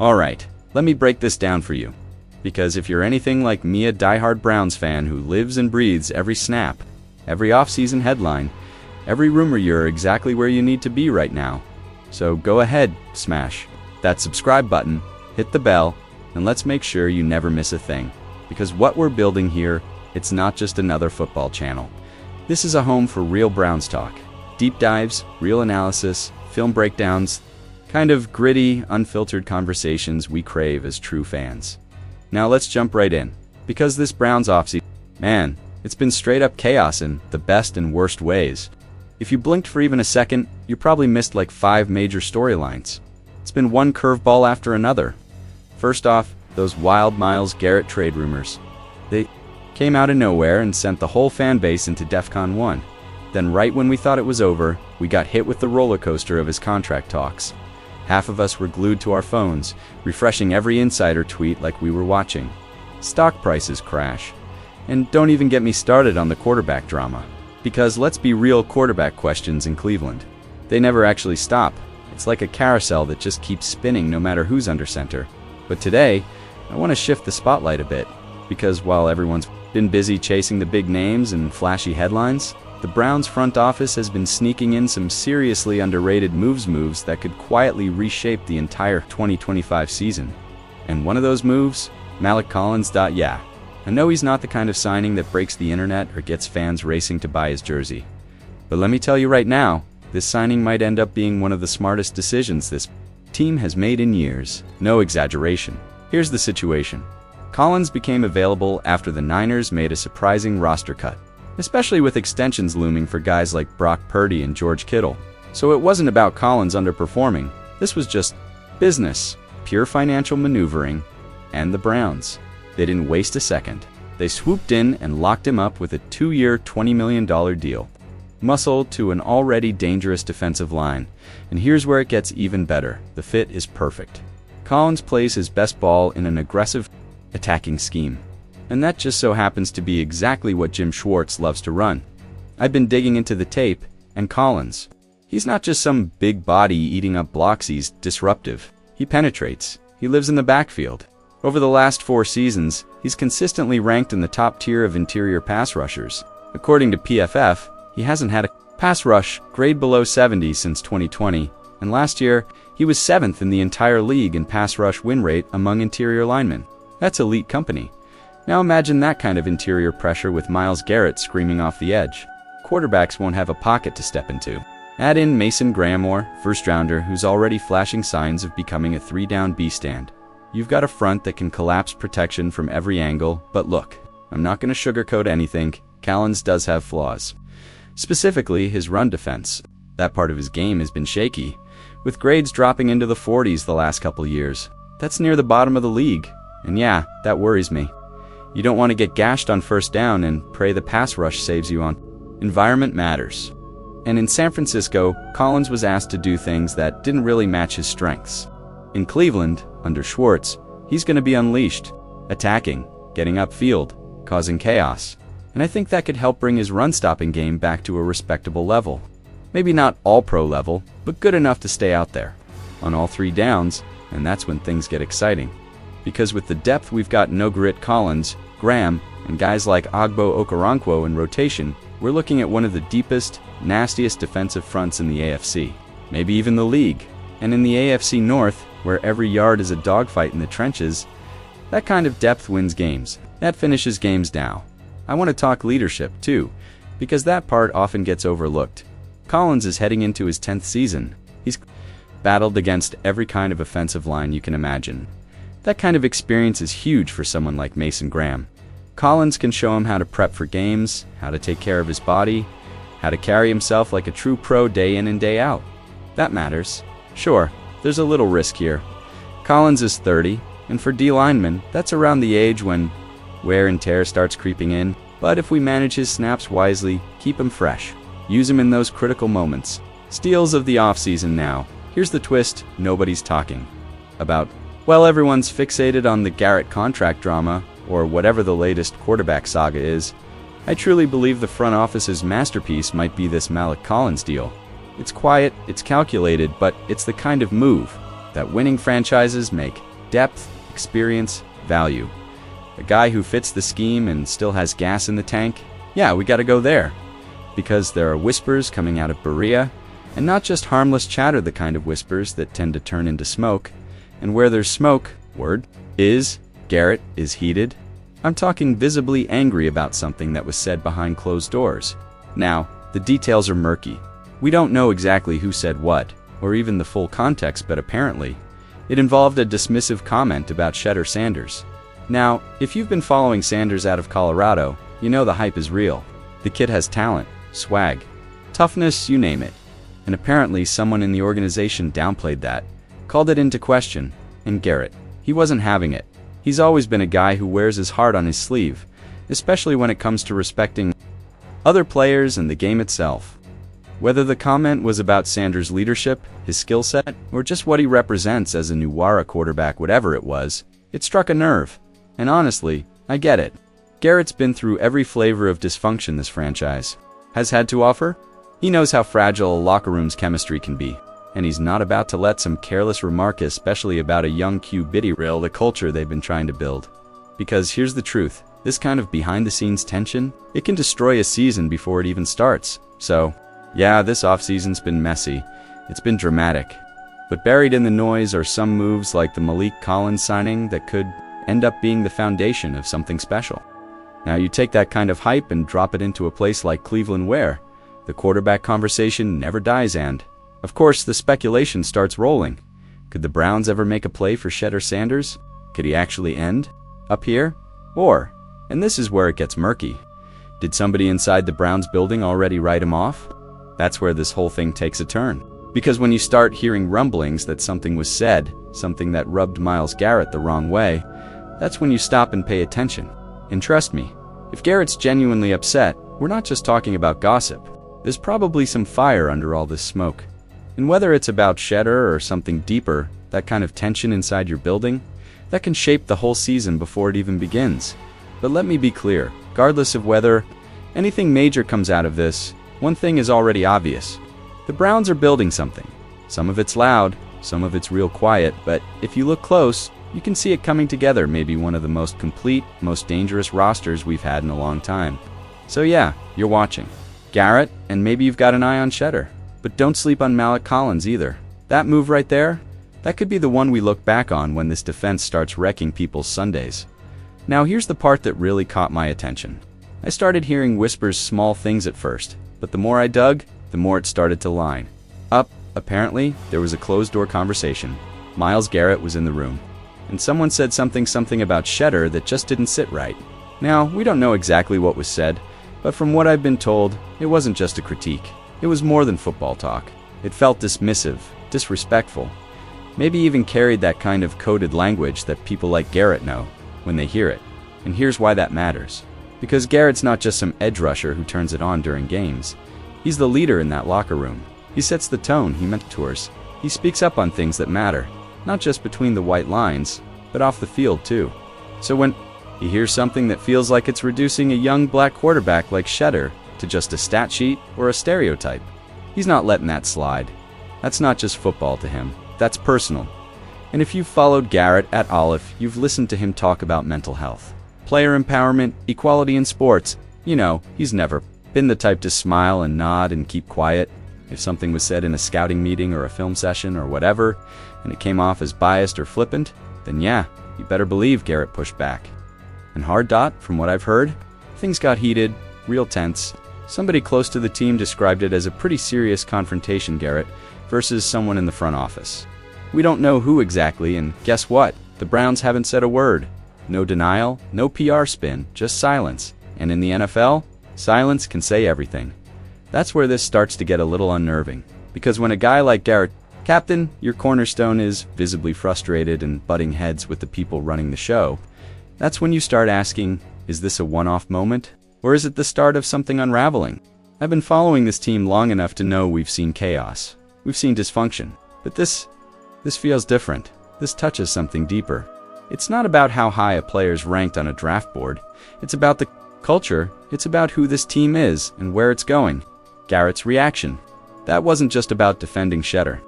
Alright, let me break this down for you. Because if you're anything like me, a diehard Browns fan who lives and breathes every snap, every offseason headline, every rumor, you're exactly where you need to be right now. So go ahead, smash that subscribe button, hit the bell, and let's make sure you never miss a thing. Because what we're building here, it's not just another football channel. This is a home for real Browns talk. Deep dives, real analysis, film breakdowns, kind of gritty, unfiltered conversations we crave as true fans. Now let's jump right in. Because this Browns offseason, man, it's been straight up chaos in the best and worst ways. If you blinked for even a second, you probably missed like 5 major storylines. It's been one curveball after another. First off, those wild Myles Garrett trade rumors. They came out of nowhere and sent the whole fan base into DEFCON 1. Then right when we thought it was over, we got hit with the roller coaster of his contract talks. Half of us were glued to our phones, refreshing every insider tweet like we were watching. Stock prices crash. And don't even get me started on the quarterback drama. Because let's be real, quarterback questions in Cleveland, they never actually stop. It's like a carousel that just keeps spinning no matter who's under center. But today, I want to shift the spotlight a bit. Because while everyone's been busy chasing the big names and flashy headlines, the Browns front office has been sneaking in some seriously underrated moves that could quietly reshape the entire 2025 season. And one of those moves? Maliek Collins. Yeah, I know he's not the kind of signing that breaks the internet or gets fans racing to buy his jersey. But let me tell you right now, this signing might end up being one of the smartest decisions this team has made in years. No exaggeration. Here's the situation. Collins became available after the Niners made a surprising roster cut, especially with extensions looming for guys like Brock Purdy and George Kittle. So it wasn't about Collins underperforming. This was just business, pure financial maneuvering, and the Browns. They didn't waste a second. They swooped in and locked him up with a 2-year, $20 million deal. Muscle to an already dangerous defensive line. And here's where it gets even better. The fit is perfect. Collins plays his best ball in an aggressive, attacking scheme. And that just so happens to be exactly what Jim Schwartz loves to run. I've been digging into the tape, and Collins, he's not just some big body eating up blocks, he's disruptive. He penetrates. He lives in the backfield. Over the last 4 seasons, he's consistently ranked in the top tier of interior pass rushers. According to PFF, he hasn't had a pass rush grade below 70 since 2020, and last year, he was 7th in the entire league in pass rush win rate among interior linemen. That's elite company. Now imagine that kind of interior pressure with Myles Garrett screaming off the edge. Quarterbacks won't have a pocket to step into. Add in Mason Graham, first-rounder, who's already flashing signs of becoming a 3-down B-stand. You've got a front that can collapse protection from every angle, but look, I'm not going to sugarcoat anything. Collins does have flaws. Specifically, his run defense. That part of his game has been shaky, with grades dropping into the 40s the last couple years. That's near the bottom of the league, and yeah, that worries me. You don't want to get gashed on first down and pray the pass rush saves you on. Environment matters. And in San Francisco, Collins was asked to do things that didn't really match his strengths. In Cleveland, under Schwartz, he's going to be unleashed, attacking, getting upfield, causing chaos. And I think that could help bring his run-stopping game back to a respectable level. Maybe not all-pro level, but good enough to stay out there on all 3 downs, and that's when things get exciting. Because with the depth we've got, no grit Collins, Graham, and guys like Ogbo Okoronkwo in rotation, we're looking at one of the deepest, nastiest defensive fronts in the AFC, maybe even the league. And in the AFC North, where every yard is a dogfight in the trenches, that kind of depth wins games. That finishes games now. I want to talk leadership, too, because that part often gets overlooked. Collins is heading into his 10th season. He's battled against every kind of offensive line you can imagine. That kind of experience is huge for someone like Mason Graham. Collins can show him how to prep for games, how to take care of his body, how to carry himself like a true pro day in and day out. That matters. Sure, there's a little risk here. Collins is 30, and for D linemen, that's around the age when wear and tear starts creeping in. But if we manage his snaps wisely, keep him fresh, use him in those critical moments. Steals of the offseason now. Here's the twist nobody's talking about. Well, everyone's fixated on the Garrett contract drama, or whatever the latest quarterback saga is. I truly believe the front office's masterpiece might be this Maliek Collins deal. It's quiet, it's calculated, but it's the kind of move that winning franchises make depth, experience, value. A guy who fits the scheme and still has gas in the tank? Yeah, we gotta go there. Because there are whispers coming out of Berea, and not just harmless chatter, the kind of whispers that tend to turn into smoke. And where there's smoke, Garrett is heated. I'm talking visibly angry about something that was said behind closed doors. Now, the details are murky. We don't know exactly who said what, or even the full context, but apparently, it involved a dismissive comment about Shedeur Sanders. Now, if you've been following Sanders out of Colorado, you know the hype is real. The kid has talent, swag, toughness, you name it. And apparently someone in the organization downplayed that, called it into question, and Garrett, he wasn't having it. He's always been a guy who wears his heart on his sleeve, especially when it comes to respecting other players and the game itself. Whether the comment was about Sanders' leadership, his skill set, or just what he represents as a Nuwara quarterback, whatever it was, it struck a nerve. And honestly, I get it. Garrett's been through every flavor of dysfunction this franchise has had to offer. He knows how fragile a locker room's chemistry can be, and he's not about to let some careless remark, especially about a young Q, derail the culture they've been trying to build. Because here's the truth, this kind of behind-the-scenes tension, it can destroy a season before it even starts. So, yeah, this offseason's been messy, it's been dramatic. But buried in the noise are some moves like the Malik Collins signing that could end up being the foundation of something special. Now you take that kind of hype and drop it into a place like Cleveland where the quarterback conversation never dies, and, of course, the speculation starts rolling. Could the Browns ever make a play for Shedeur Sanders? Could he actually end up here? Or, and this is where it gets murky, did somebody inside the Browns building already write him off? That's where this whole thing takes a turn. Because when you start hearing rumblings that something was said, something that rubbed Myles Garrett the wrong way, that's when you stop and pay attention. And trust me, if Garrett's genuinely upset, we're not just talking about gossip. There's probably some fire under all this smoke. And whether it's about Shedeur or something deeper, that kind of tension inside your building, that can shape the whole season before it even begins. But let me be clear, regardless of whether anything major comes out of this, one thing is already obvious. The Browns are building something. Some of it's loud, some of it's real quiet, but if you look close, you can see it coming together, maybe one of the most complete, most dangerous rosters we've had in a long time. So yeah, you're watching Garrett, and maybe you've got an eye on Shedeur. But don't sleep on Malik Collins either. That move right there, that could be the one we look back on when this defense starts wrecking people's Sundays. Now here's the part that really caught my attention. I started hearing whispers, small things at first, but the more I dug, the more it started to line up. Apparently, there was a closed-door conversation. Myles Garrett was in the room, and someone said something about Shedeur that just didn't sit right. Now, we don't know exactly what was said, but from what I've been told, it wasn't just a critique. It was more than football talk. It felt dismissive, disrespectful, maybe even carried that kind of coded language that people like Garrett know when they hear it. And here's why that matters. Because Garrett's not just some edge rusher who turns it on during games. He's the leader in that locker room. He sets the tone, he mentors. He speaks up on things that matter, not just between the white lines, but off the field too. So when he hears something that feels like it's reducing a young black quarterback like Shedeur to just a stat sheet or a stereotype, he's not letting that slide. That's not just football to him, that's personal. And if you've followed Garrett at all, if you've listened to him talk about mental health, player empowerment, equality in sports, you know, he's never been the type to smile and nod and keep quiet. If something was said in a scouting meeting or a film session or whatever, and it came off as biased or flippant, then yeah, you better believe Garrett pushed back. And hard dot, from what I've heard, things got heated, real tense. Somebody close to the team described it as a pretty serious confrontation, Garrett versus someone in the front office. We don't know who exactly, and guess what? The Browns haven't said a word. No denial, no PR spin, just silence. And in the NFL, silence can say everything. That's where this starts to get a little unnerving. Because when a guy like Garrett, Captain, your cornerstone, is visibly frustrated and butting heads with the people running the show, that's when you start asking, is this a one-off moment? Or is it the start of something unraveling? I've been following this team long enough to know we've seen chaos. We've seen dysfunction. But this feels different. This touches something deeper. It's not about how high a player's ranked on a draft board. It's about the culture. It's about who this team is and where it's going. Garrett's reaction. That wasn't just about defending Shedeur.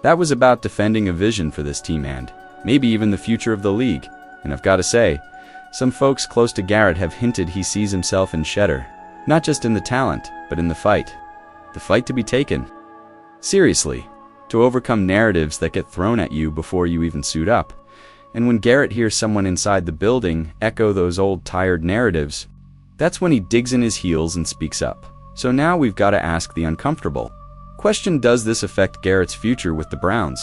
That was about defending a vision for this team and maybe even the future of the league. And I've got to say, some folks close to Garrett have hinted he sees himself in Shedeur. Not just in the talent, but in the fight. The fight to be taken seriously, to overcome narratives that get thrown at you before you even suit up. And when Garrett hears someone inside the building echo those old tired narratives, that's when he digs in his heels and speaks up. So now we've got to ask the uncomfortable question: does this affect Garrett's future with the Browns?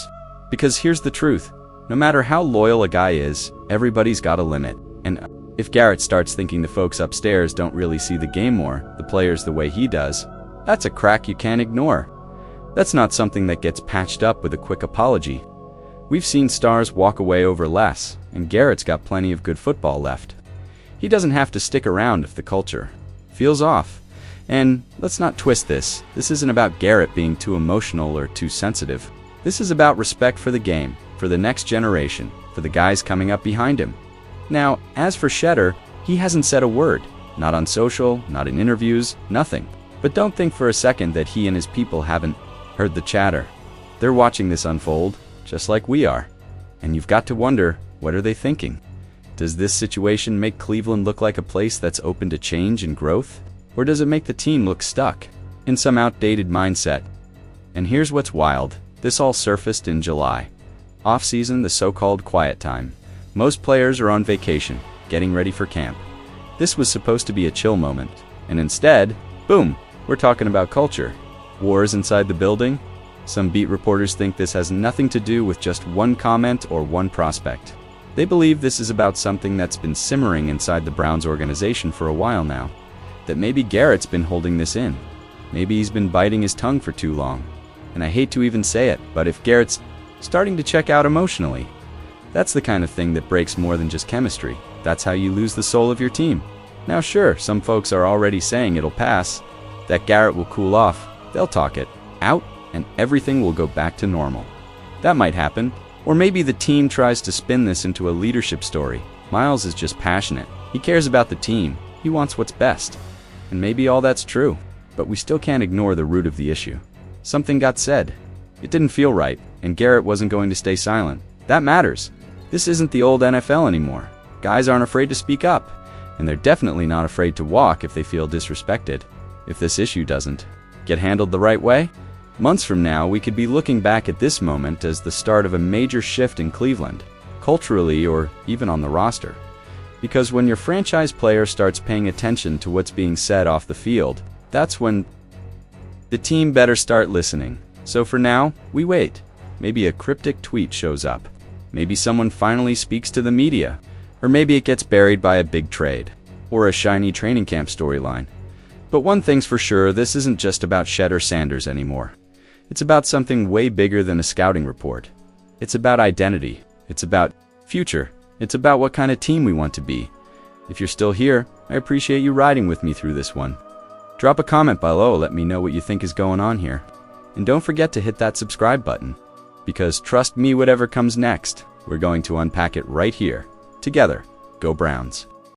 Because here's the truth. No matter how loyal a guy is, everybody's got a limit. And if Garrett starts thinking the folks upstairs don't really see the game or the players the way he does, that's a crack you can't ignore. That's not something that gets patched up with a quick apology. We've seen stars walk away over less, and Garrett's got plenty of good football left. He doesn't have to stick around if the culture feels off. And let's not twist this. This isn't about Garrett being too emotional or too sensitive. This is about respect for the game, for the next generation, for the guys coming up behind him. Now, as for Shedeur, he hasn't said a word. Not on social, not in interviews, nothing. But don't think for a second that he and his people haven't heard the chatter. They're watching this unfold, just like we are. And you've got to wonder, what are they thinking? Does this situation make Cleveland look like a place that's open to change and growth? Or does it make the team look stuck in some outdated mindset? And here's what's wild. This all surfaced in July. Off-season, the so-called quiet time. Most players are on vacation, getting ready for camp. This was supposed to be a chill moment. And instead, boom, we're talking about culture. Wars inside the building? Some beat reporters think this has nothing to do with just one comment or one prospect. They believe this is about something that's been simmering inside the Browns organization for a while now. That maybe Garrett's been holding this in. Maybe he's been biting his tongue for too long. And I hate to even say it, but if Garrett's starting to check out emotionally, that's the kind of thing that breaks more than just chemistry. That's how you lose the soul of your team. Now sure, some folks are already saying it'll pass, that Garrett will cool off, they'll talk it out, and everything will go back to normal. That might happen. Or maybe the team tries to spin this into a leadership story. Myles is just passionate. He cares about the team. He wants what's best. And maybe all that's true. But we still can't ignore the root of the issue. Something got said. It didn't feel right, and Garrett wasn't going to stay silent. That matters. This isn't the old NFL anymore. Guys aren't afraid to speak up, and they're definitely not afraid to walk if they feel disrespected. If this issue doesn't get handled the right way, months from now we could be looking back at this moment as the start of a major shift in Cleveland, culturally or even on the roster. Because when your franchise player starts paying attention to what's being said off the field, that's when the team better start listening. So for now, we wait. Maybe a cryptic tweet shows up. Maybe someone finally speaks to the media. Or maybe it gets buried by a big trade. Or a shiny training camp storyline. But one thing's for sure, this isn't just about Shedeur Sanders anymore. It's about something way bigger than a scouting report. It's about identity. It's about future. It's about what kind of team we want to be. If you're still here, I appreciate you riding with me through this one. Drop a comment below, let me know what you think is going on here. And don't forget to hit that subscribe button. Because trust me, whatever comes next, we're going to unpack it right here. Together, go Browns.